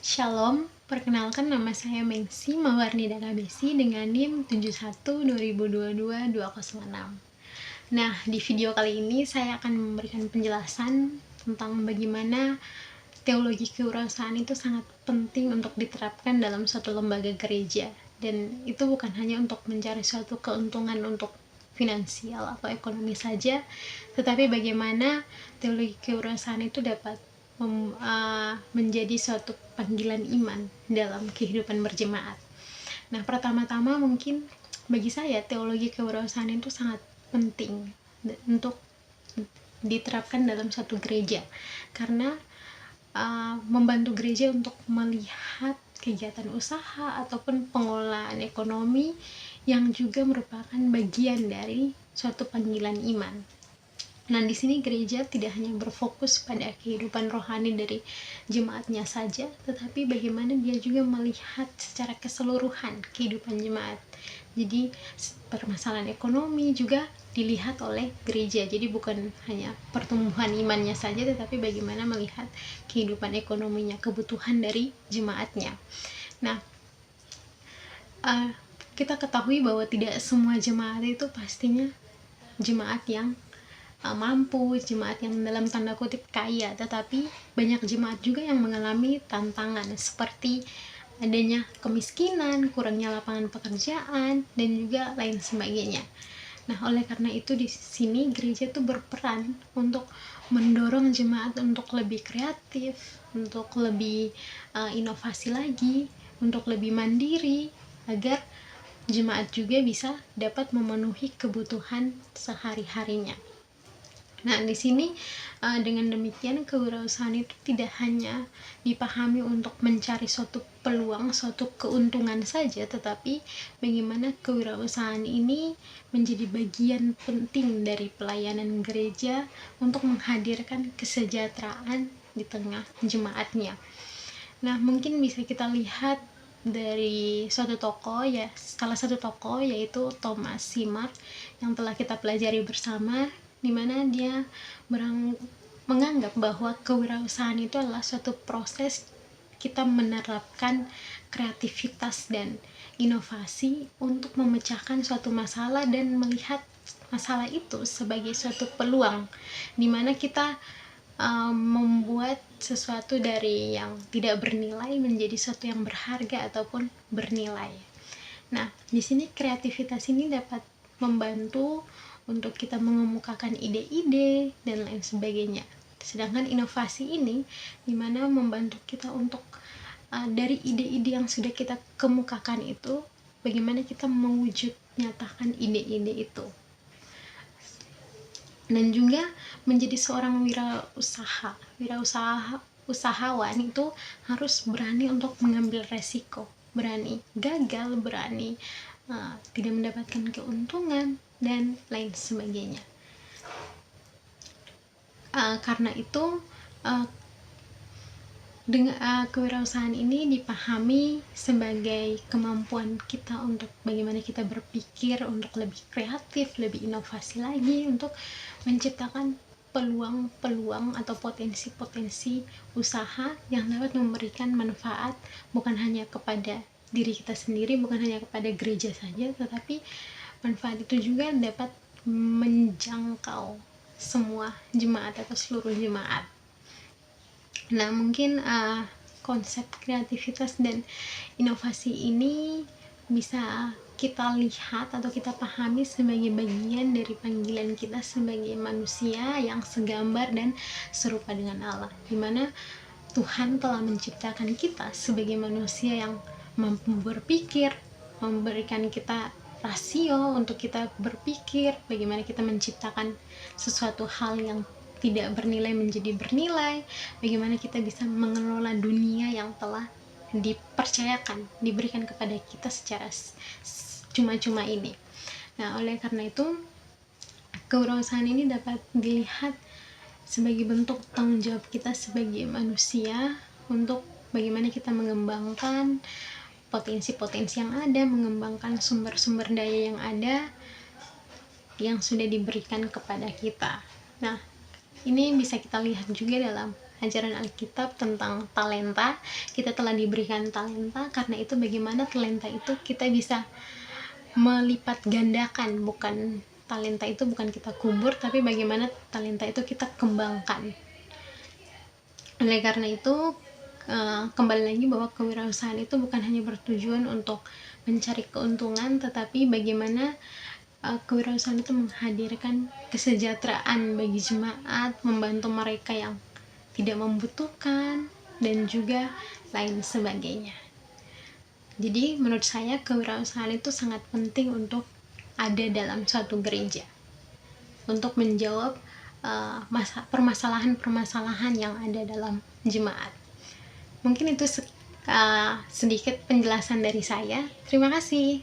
Shalom, perkenalkan nama saya Mengsi Mawarni Besi dengan NIM 712022-206. Nah, di video kali ini saya akan memberikan penjelasan tentang bagaimana teologi kewirausahaan itu sangat penting untuk diterapkan dalam suatu lembaga gereja. Dan itu bukan hanya untuk mencari suatu keuntungan untuk finansial atau ekonomi saja, tetapi bagaimana teologi kewirausahaan itu dapat menjadi suatu panggilan iman dalam kehidupan berjemaat. Nah, pertama-tama mungkin bagi saya teologi kewirausahaan itu sangat penting untuk diterapkan dalam suatu gereja, karena membantu gereja untuk melihat kegiatan usaha ataupun pengelolaan ekonomi yang juga merupakan bagian dari suatu panggilan iman. Nah, di sini gereja tidak hanya berfokus pada kehidupan rohani dari jemaatnya saja, tetapi bagaimana dia juga melihat secara keseluruhan kehidupan jemaat. Jadi, permasalahan ekonomi juga dilihat oleh gereja. Jadi bukan hanya pertumbuhan imannya saja, tetapi bagaimana melihat kehidupan ekonominya, kebutuhan dari jemaatnya. Nah, kita ketahui bahwa tidak semua jemaat itu pastinya jemaat yang mampu, jemaat yang dalam tanda kutip kaya, tetapi banyak jemaat juga yang mengalami tantangan seperti adanya kemiskinan, kurangnya lapangan pekerjaan, dan juga lain sebagainya. Nah, oleh karena itu di sini gereja itu berperan untuk mendorong jemaat untuk lebih kreatif, untuk lebih inovasi lagi, untuk lebih mandiri, agar jemaat juga bisa dapat memenuhi kebutuhan sehari-harinya. Nah, di sini dengan demikian kewirausahaan itu tidak hanya dipahami untuk mencari suatu peluang, suatu keuntungan saja, tetapi bagaimana kewirausahaan ini menjadi bagian penting dari pelayanan gereja untuk menghadirkan kesejahteraan di tengah jemaatnya. Nah, mungkin bisa kita lihat dari suatu tokoh, ya, salah satu tokoh yaitu Thomas Simard yang telah kita pelajari bersama, di mana dia menganggap bahwa kewirausahaan itu adalah suatu proses kita menerapkan kreativitas dan inovasi untuk memecahkan suatu masalah dan melihat masalah itu sebagai suatu peluang, di mana kita membuat sesuatu dari yang tidak bernilai menjadi sesuatu yang berharga ataupun bernilai. Nah, di sini kreativitas ini dapat membantu untuk kita mengemukakan ide-ide dan lain sebagainya. Sedangkan inovasi ini dimana membantu kita untuk dari ide-ide yang sudah kita kemukakan itu, bagaimana kita mewujud nyatakan ide-ide itu. Dan juga menjadi seorang usahawan itu harus berani untuk mengambil resiko, berani gagal, berani tidak mendapatkan keuntungan dan lain sebagainya. Karena itu dengan kewirausahaan ini dipahami sebagai kemampuan kita untuk bagaimana kita berpikir untuk lebih kreatif, lebih inovasi lagi, untuk menciptakan peluang-peluang atau potensi-potensi usaha yang dapat memberikan manfaat bukan hanya kepada diri kita sendiri, bukan hanya kepada gereja saja, tetapi manfaat itu juga dapat menjangkau semua jemaat atau seluruh jemaat. Nah, mungkin konsep kreativitas dan inovasi ini bisa kita lihat atau kita pahami sebagai bagian dari panggilan kita sebagai manusia yang segambar dan serupa dengan Allah, di mana Tuhan telah menciptakan kita sebagai manusia yang mampu berpikir, memberikan kita rasio untuk kita berpikir bagaimana kita menciptakan sesuatu hal yang tidak bernilai menjadi bernilai, bagaimana kita bisa mengelola dunia yang telah dipercayakan, diberikan kepada kita secara cuma-cuma ini. Nah, oleh karena itu kewirausahaan ini dapat dilihat sebagai bentuk tanggung jawab kita sebagai manusia untuk bagaimana kita mengembangkan potensi-potensi yang ada, mengembangkan sumber-sumber daya yang ada yang sudah diberikan kepada kita. Nah, ini bisa kita lihat juga dalam ajaran Alkitab tentang talenta. Kita telah diberikan talenta, karena itu bagaimana talenta itu kita bisa melipat gandakan. Bukan talenta itu bukan kita kubur, tapi bagaimana talenta itu kita kembangkan. Oleh karena itu, kembali lagi bahwa kewirausahaan itu bukan hanya bertujuan untuk mencari keuntungan, tetapi bagaimana kewirausahaan itu menghadirkan kesejahteraan bagi jemaat, membantu mereka yang tidak membutuhkan, dan juga lain sebagainya. Jadi menurut saya kewirausahaan itu sangat penting untuk ada dalam suatu gereja, untuk menjawab permasalahan-permasalahan yang ada dalam jemaat. Mungkin itu sedikit penjelasan dari saya. Terima kasih.